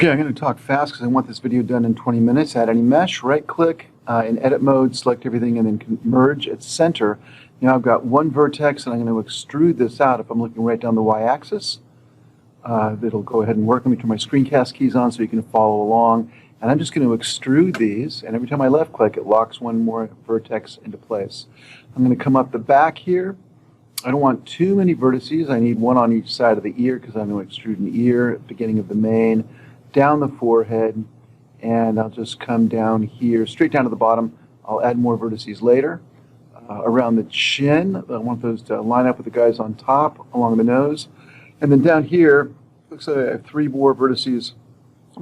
Okay, I'm going to talk fast because I want this video done in 20 minutes. Add any mesh, right click, in edit mode, select everything, and then merge at center. Now I've got one vertex and I'm going to extrude this out. If I'm looking right down the y-axis, it'll go ahead and work. Let me turn my screencast keys on so you can follow along. And I'm just going to extrude these, and every time I left click, it locks one more vertex into place. I'm going to come up the back here. I don't want too many vertices. I need one on each side of the ear because I'm going to extrude an ear, beginning of the mane, down the forehead, and I'll just come down here, straight down to the bottom. I'll add more vertices later. Around the chin, I want those to line up with the guys on top, along the nose. And then down here, looks like I have 3 more vertices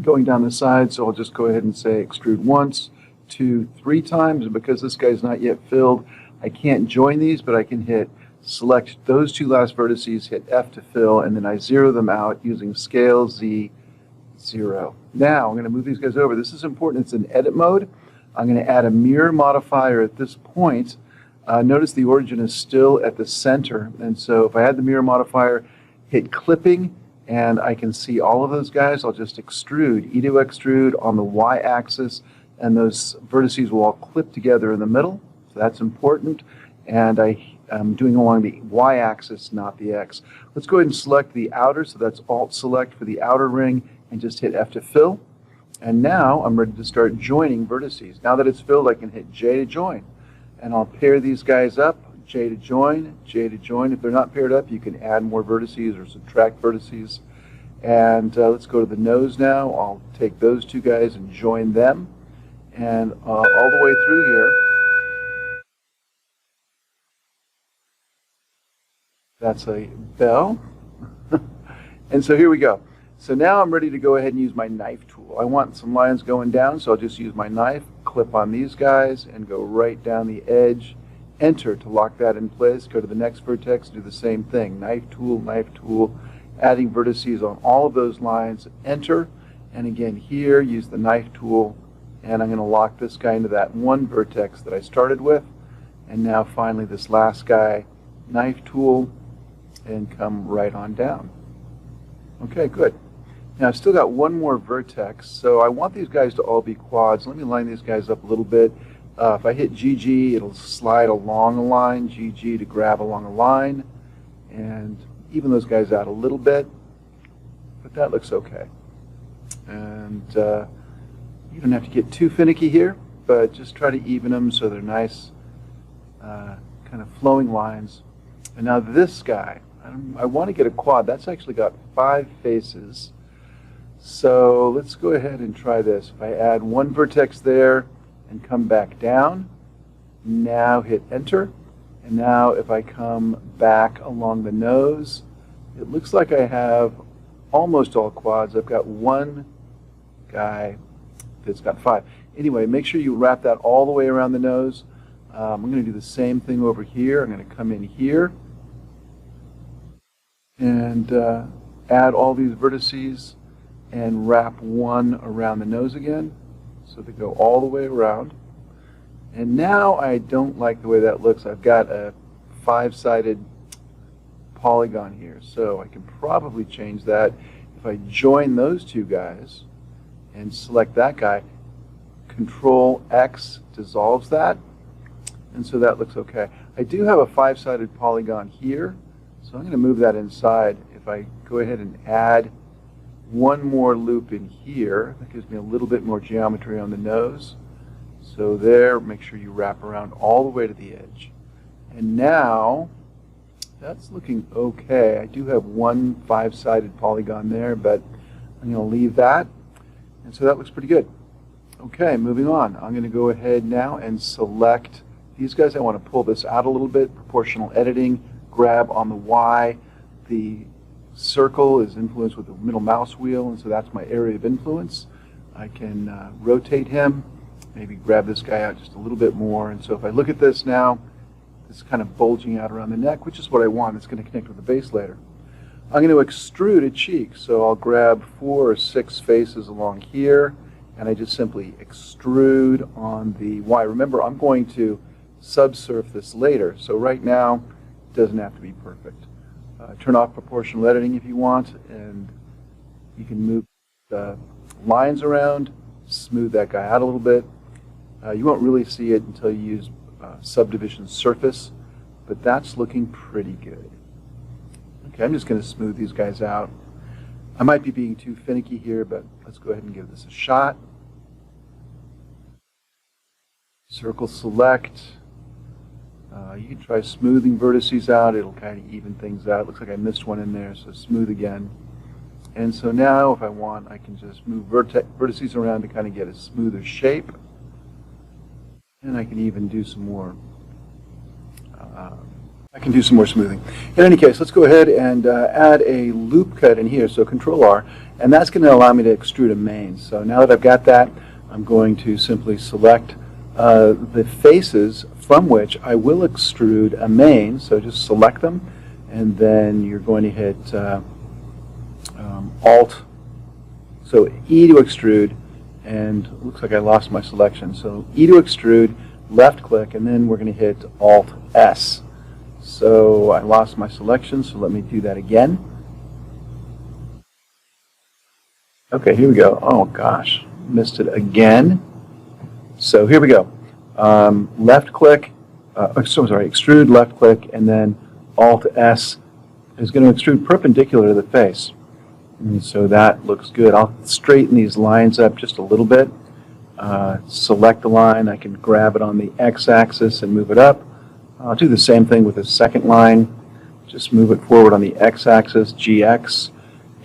going down the side, so I'll just go ahead and say extrude once, 2, 3 times. And because this guy's not yet filled, I can't join these, but I can select those 2 last vertices, hit F to fill, and then I zero them out using scale Z 0. Now I'm going to move these guys over. This is important. It's in edit mode. I'm going to add a mirror modifier at this point. Notice the origin is still at the center, and so if I add the mirror modifier, hit clipping, and I can see all of those guys. I'll just extrude, E to extrude on the y-axis, and those vertices will all clip together in the middle. So that's important, and I'm doing along the y-axis, not the x. Let's go ahead and select the outer, so that's Alt select for the outer ring, and just hit F to fill. And now I'm ready to start joining vertices. Now that it's filled, I can hit J to join. And I'll pair these guys up, J to join, J to join. If they're not paired up, you can add more vertices or subtract vertices. And let's go to the nose now. I'll take those 2 guys and join them. And all the way through here, that's a bell. And so here we go. So now I'm ready to go ahead and use my knife tool. I want some lines going down, so I'll just use my knife, clip on these guys, and go right down the edge. Enter to lock that in place. Go to the next vertex, do the same thing. Knife tool, adding vertices on all of those lines. Enter, and again here, use the knife tool, and I'm going to lock this guy into that one vertex that I started with. And now finally this last guy, knife tool, and come right on down. Okay, good. Now I've still got one more vertex, so I want these guys to all be quads. Let me line these guys up a little bit. If I hit GG, it'll slide along a line, GG to grab along a line, and even those guys out a little bit, but that looks okay. And you don't have to get too finicky here, but just try to even them so they're nice, kind of flowing lines. And now this guy, I want to get a quad. That's actually got 5 faces. So let's go ahead and try this. If I add one vertex there and come back down, now hit enter. And now if I come back along the nose, it looks like I have almost all quads. I've got one guy that's got 5. Anyway, make sure you wrap that all the way around the nose. I'm going to do the same thing over here. I'm going to come in here and add all these vertices and wrap one around the nose again so they go all the way around. And now I don't like the way that looks. I've got a 5-sided polygon here, so I can probably change that. If I join those 2 guys and select that guy, Control X dissolves that, and so that looks okay. I do have a 5-sided polygon here, so I'm going to move that inside. If I go ahead and add one more loop in here, that gives me a little bit more geometry on the nose. So there, make sure you wrap around all the way to the edge. And now, that's looking okay. I do have one 5-sided polygon there, but I'm going to leave that. And so that looks pretty good. Okay, moving on. I'm going to go ahead now and select these guys. I want to pull this out a little bit, proportional editing, grab on the Y. The circle is influenced with the middle mouse wheel, and so that's my area of influence. I can rotate him, maybe grab this guy out just a little bit more. And so if I look at this now, it's kind of bulging out around the neck, which is what I want. It's going to connect with the base later. I'm going to extrude a cheek, so I'll grab 4 or 6 faces along here, and I just simply extrude on the Y. Remember, I'm going to subsurface this later, so right now it doesn't have to be perfect. Turn off proportional editing if you want, and you can move lines around, smooth that guy out a little bit. You won't really see it until you use Subdivision Surface, but that's looking pretty good. Okay, I'm just going to smooth these guys out. I might be being too finicky here, but let's go ahead and give this a shot. Circle select. You can try smoothing vertices out. It'll kind of even things out. Looks like I missed one in there, so smooth again. And so now, if I want, I can just move vertices around to kind of get a smoother shape. And I can even do some more. Smoothing. In any case, let's go ahead and add a loop cut in here. So Control R, and that's going to allow me to extrude a main. So now that I've got that, I'm going to simply select the faces from which I will extrude a main. So just select them, and then you're going to hit Alt. So E to extrude, and it looks like I lost my selection. So E to extrude, left click, and then we're going to hit Alt S. So I lost my selection, so let me do that again. Okay, here we go. Oh gosh, missed it again. So here we go. Left click, extrude, left click, and then Alt S is going to extrude perpendicular to the face. And so that looks good. I'll straighten these lines up just a little bit. Select the line. I can grab it on the x-axis and move it up. I'll do the same thing with the second line. Just move it forward on the x-axis, GX.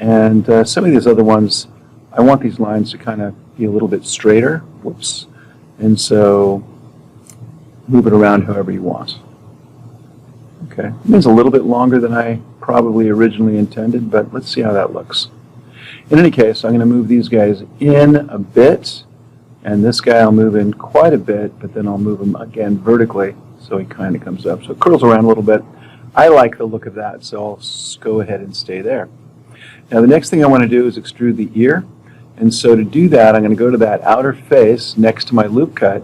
And some of these other ones, I want these lines to kind of be a little bit straighter. Whoops. And so move it around however you want. Okay. It's a little bit longer than I probably originally intended, but let's see how that looks. In any case, I'm going to move these guys in a bit, and this guy I'll move in quite a bit, but then I'll move him again vertically so he kind of comes up. So it curls around a little bit. I like the look of that, so I'll go ahead and stay there. Now the next thing I want to do is extrude the ear, and so to do that I'm going to go to that outer face next to my loop cut,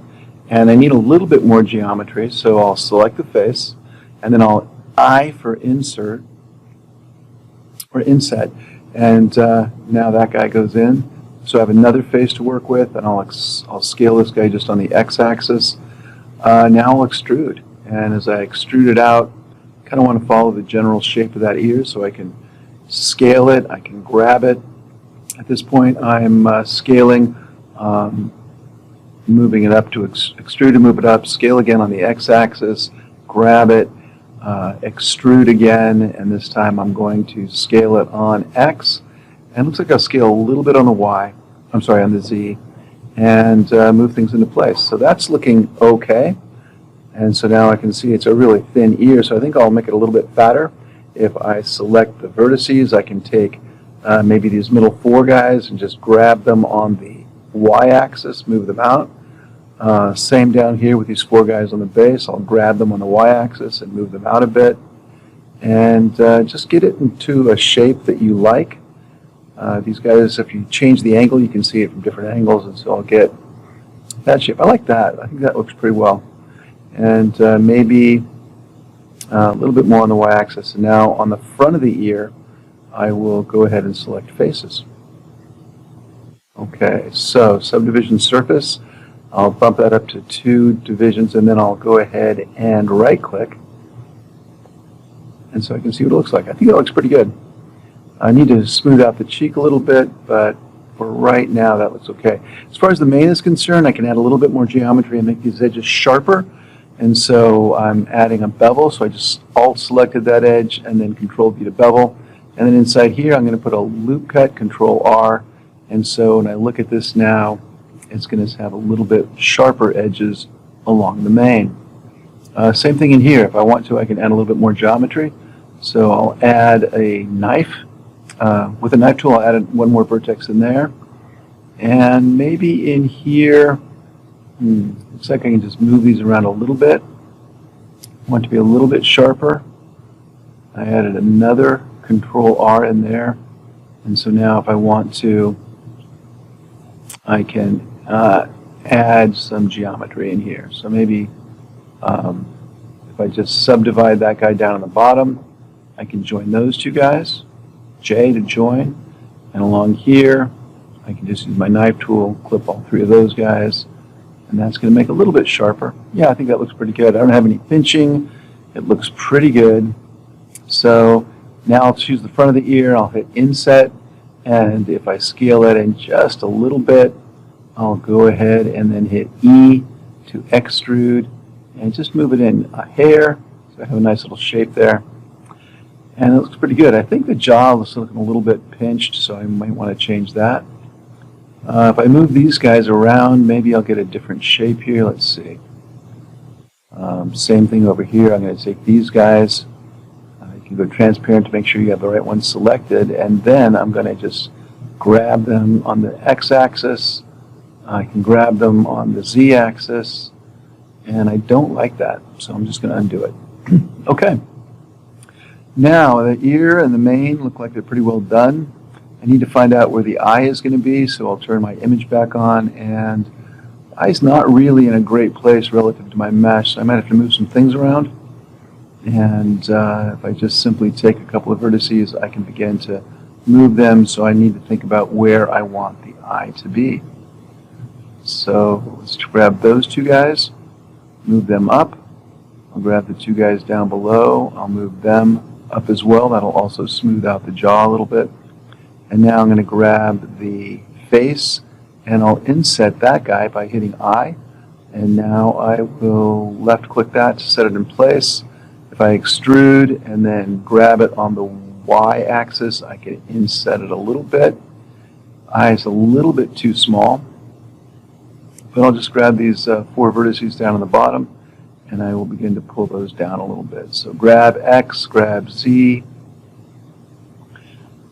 and I need a little bit more geometry, so I'll select the face, and then I'll I for insert, or inset, and now that guy goes in. So I have another face to work with, and I'll scale this guy just on the x-axis. Now I'll extrude, and as I extrude it out, I kind of want to follow the general shape of that ear, so I can scale it, I can grab it. At this point I'm scaling, moving it up to extrude to move it up, scale again on the x-axis, grab it, extrude again, and this time I'm going to scale it on X, and it looks like I'll scale a little bit on the Y, on the Z, and move things into place. So that's looking okay, and so now I can see it's a really thin ear, so I think I'll make it a little bit fatter. If I select the vertices, I can take maybe these middle four guys and just grab them on the Y-axis, move them out. Same down here with these four guys on the base. I'll grab them on the y-axis and move them out a bit. And just get it into a shape that you like. These guys, if you change the angle, you can see it from different angles, and so I'll get that shape. I like that. I think that looks pretty well. And maybe a little bit more on the y-axis. And now on the front of the ear, I will go ahead and select faces. Okay, so subdivision surface. I'll bump that up to 2 divisions, and then I'll go ahead and right-click, and so I can see what it looks like. I think that looks pretty good. I need to smooth out the cheek a little bit, but for right now that looks okay. As far as the main is concerned, I can add a little bit more geometry and make these edges sharper, and so I'm adding a bevel, so I just Alt-selected that edge and then Control-V to bevel, and then inside here I'm going to put a loop cut, Control-R, and so when I look at this now, it's going to have a little bit sharper edges along the main. Same thing in here. If I want to, I can add a little bit more geometry. So I'll add a knife. With a knife tool, I'll add one more vertex in there. And maybe in here, looks like I can just move these around a little bit. I want it to be a little bit sharper. I added another Control-R in there. And so now if I want to, I can add some geometry in here. So maybe if I just subdivide that guy down on the bottom, I can join those two guys. J to join. And along here, I can just use my knife tool, clip all three of those guys, and that's going to make it a little bit sharper. Yeah, I think that looks pretty good. I don't have any pinching. It looks pretty good. So now I'll choose the front of the ear, I'll hit inset, and if I scale it in just a little bit, I'll go ahead and then hit E to extrude and just move it in a hair. So I have a nice little shape there. And it looks pretty good. I think the jaw looks looking a little bit pinched, so I might want to change that. If I move these guys around, maybe I'll get a different shape here. Let's see. Same thing over here. I'm going to take these guys. You can go transparent to make sure you have the right ones selected, and then I'm going to just grab them on the x-axis. I can grab them on the z-axis, and I don't like that, so I'm just going to undo it. Okay. Now, the ear and the mane look like they're pretty well done. I need to find out where the eye is going to be, so I'll turn my image back on, and the eye's not really in a great place relative to my mesh, so I might have to move some things around. And if I just simply take a couple of vertices, I can begin to move them, so I need to think about where I want the eye to be. So let's grab those two guys, move them up. I'll grab the two guys down below, I'll move them up as well. That'll also smooth out the jaw a little bit. And now I'm going to grab the face and I'll inset that guy by hitting I. And now I will left click that to set it in place. If I extrude and then grab it on the Y axis, I can inset it a little bit. I is a little bit too small, but I'll just grab these 4 vertices down on the bottom and I will begin to pull those down a little bit. So grab X, grab Z,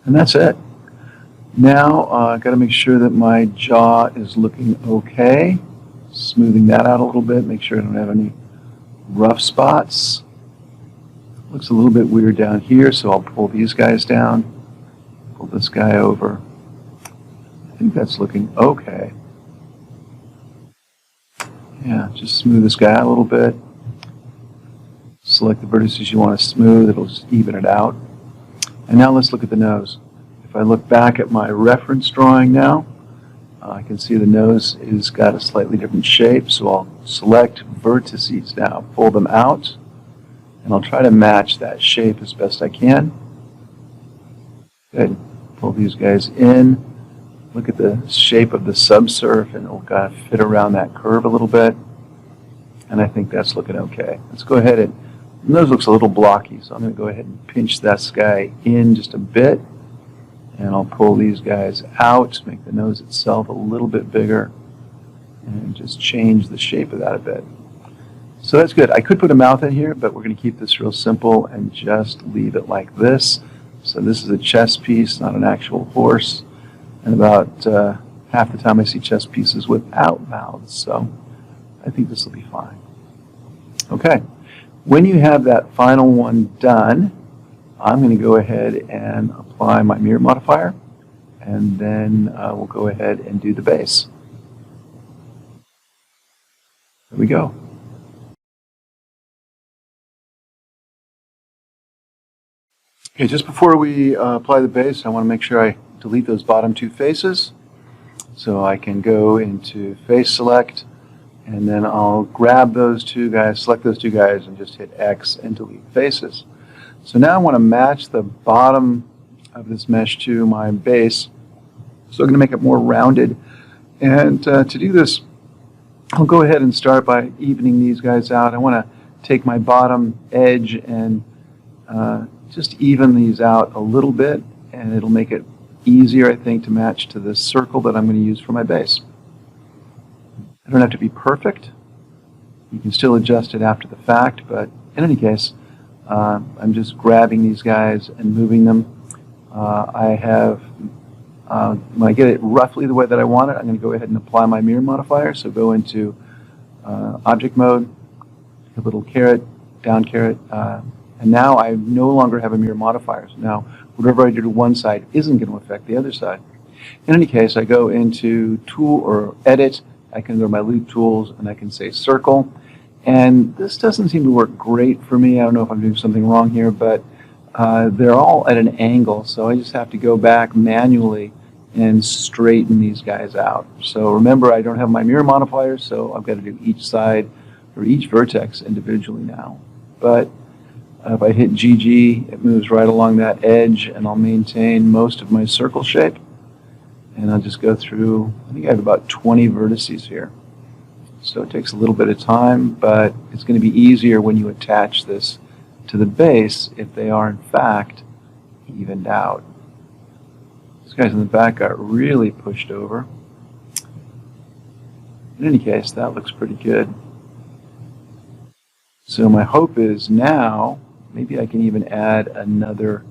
and that's it. Now I've got to make sure that my jaw is looking okay. Smoothing that out a little bit, make sure I don't have any rough spots. Looks a little bit weird down here, so I'll pull these guys down, pull this guy over. I think that's looking okay. Yeah, just smooth this guy out a little bit. Select the vertices you want to smooth, it'll just even it out. And now let's look at the nose. If I look back at my reference drawing now, I can see the nose has got a slightly different shape, so I'll select vertices now, pull them out, and I'll try to match that shape as best I can. Good. Pull these guys in. Look at the shape of the subsurf, and it'll kind of fit around that curve a little bit. And I think that's looking okay. Let's go ahead and, the nose looks a little blocky, so I'm going to go ahead and pinch this guy in just a bit. And I'll pull these guys out, make the nose itself a little bit bigger, and just change the shape of that a bit. So that's good. I could put a mouth in here, but we're going to keep this real simple and just leave it like this. So this is a chest piece, not an actual horse. And about half the time I see chest pieces without mouths, so I think this will be fine. Okay, when you have that final one done, I'm going to go ahead and apply my mirror modifier, and then we'll go ahead and do the base. There we go. Okay, just before we apply the base, I want to make sure I delete those bottom 2 faces. So I can go into face select, and then I'll grab those 2 guys, select those 2 guys, and just hit X and delete faces. So now I want to match the bottom of this mesh to my base. So I'm going to make it more rounded. And to do this, I'll go ahead and start by evening these guys out. I want to take my bottom edge and just even these out a little bit, and it'll make it easier, I think, to match to the circle that I'm going to use for my base. I don't have to be perfect. You can still adjust it after the fact, but in any case, I'm just grabbing these guys and moving them. When I get it roughly the way that I want it, I'm going to go ahead and apply my mirror modifier. So go into object mode, a little caret, down caret, and now I no longer have a mirror modifier. So now whatever I do to one side isn't going to affect the other side. In any case, I go into Tool or Edit. I can go to my loop tools and I can say Circle. And this doesn't seem to work great for me. I don't know if I'm doing something wrong here, but they're all at an angle, so I just have to go back manually and straighten these guys out. So remember, I don't have my mirror modifier, so I've got to do each side or each vertex individually now. But if I hit GG, it moves right along that edge, and I'll maintain most of my circle shape. And I'll just go through, I think I have about 20 vertices here. So it takes a little bit of time, but it's going to be easier when you attach this to the base if they are in fact evened out. These guys in the back got really pushed over. In any case, that looks pretty good. So my hope is now, maybe I can even add another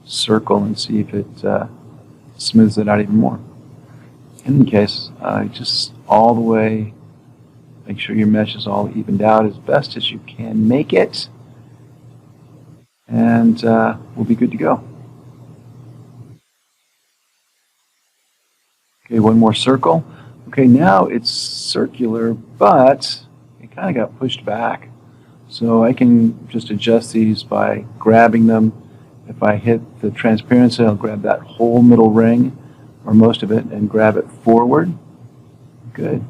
circle and see if it smooths it out even more. In any case, just all the way, make sure your mesh is all evened out as best as you can make it, and we'll be good to go. Okay, one more circle. Okay, now it's circular, but it kind of got pushed back. So I can just adjust these by grabbing them. If I hit the transparency, I'll grab that whole middle ring, or most of it, and grab it forward. Good.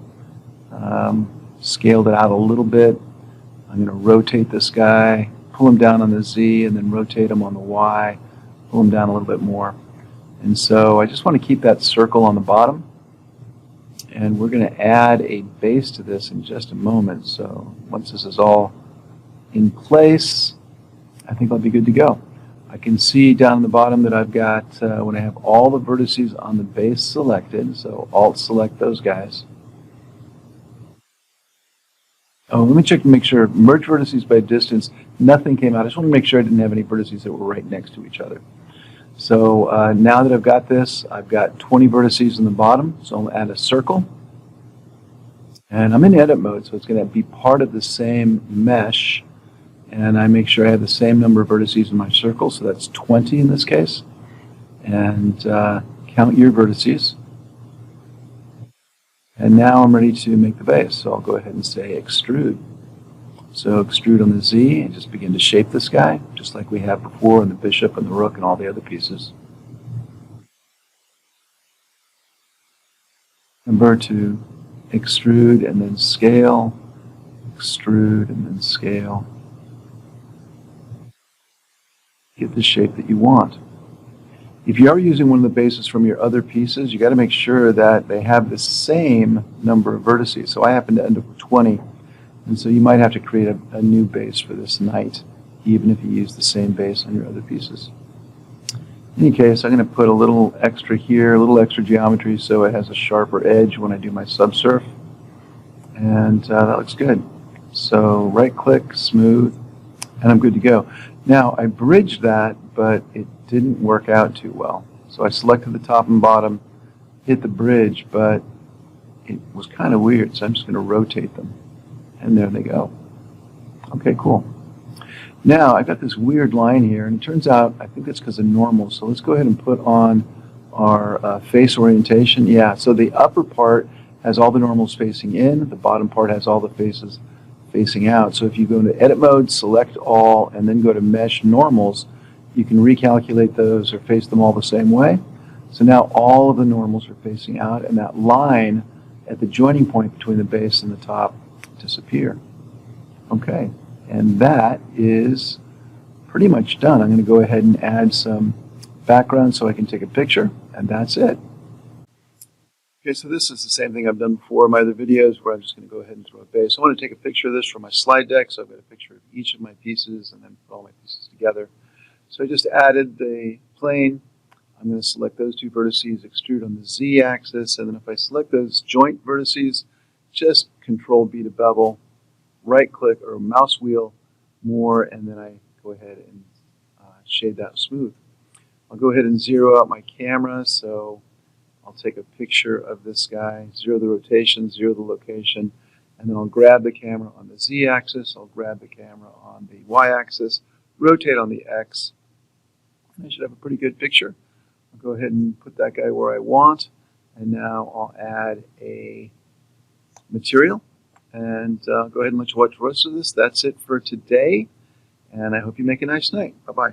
Scaled it out a little bit. I'm going to rotate this guy, pull him down on the Z, and then rotate him on the Y, pull him down a little bit more. And so I just want to keep that circle on the bottom. And we're going to add a base to this in just a moment. So once this is all in place, I think I'll be good to go. I can see down at the bottom that I've got, when I have all the vertices on the base selected, so Alt select those guys. Oh, let me check to make sure, merge vertices by distance, nothing came out. I just want to make sure I didn't have any vertices that were right next to each other. So now that I've got this, I've got 20 vertices in the bottom, so I'll add a circle. And I'm in edit mode, so it's going to be part of the same mesh. And I make sure I have the same number of vertices in my circle, so that's 20 in this case. And count your vertices. And now I'm ready to make the base, so I'll go ahead and say extrude. So extrude on the Z and just begin to shape this guy, just like we have before in the bishop and the rook and all the other pieces. Remember to extrude and then scale, extrude and then scale. Get the shape that you want. If you are using one of the bases from your other pieces, you got to make sure that they have the same number of vertices. So I happen to end up with 20, and so you might have to create a new base for this knight, even if you use the same base on your other pieces. In any case, I'm going to put a little extra here, a little extra geometry so it has a sharper edge when I do my subsurf, and that looks good. So right-click, smooth, and I'm good to go. Now, I bridged that, but it didn't work out too well. So I selected the top and bottom, hit the bridge, but it was kind of weird, so I'm just going to rotate them. And there they go. Okay, cool. Now, I've got this weird line here, and it turns out, I think it's because of normal. So let's go ahead and put on our face orientation. Yeah, so the upper part has all the normals facing in, the bottom part has all the faces facing out. So if you go into edit mode, select all, and then go to mesh normals, you can recalculate those or face them all the same way. So now all of the normals are facing out, and that line at the joining point between the base and the top disappear. Okay, and that is pretty much done. I'm going to go ahead and add some background so I can take a picture, and that's it. Okay, so this is the same thing I've done before in my other videos where I'm just going to go ahead and throw a base. I want to take a picture of this for my slide deck, so I've got a picture of each of my pieces and then put all my pieces together. So I just added the plane. I'm going to select those two vertices, extrude on the Z axis, and then if I select those joint vertices, just Control B to bevel, right click or mouse wheel more, and then I go ahead and shade that smooth. I'll go ahead and zero out my camera, so I'll take a picture of this guy, zero the rotation, zero the location, and then I'll grab the camera on the Z axis, I'll grab the camera on the Y axis, rotate on the X, and I should have a pretty good picture. I'll go ahead and put that guy where I want, and now I'll add a material, and go ahead and let you watch the rest of this. That's it for today, and I hope you make a nice night. Bye-bye.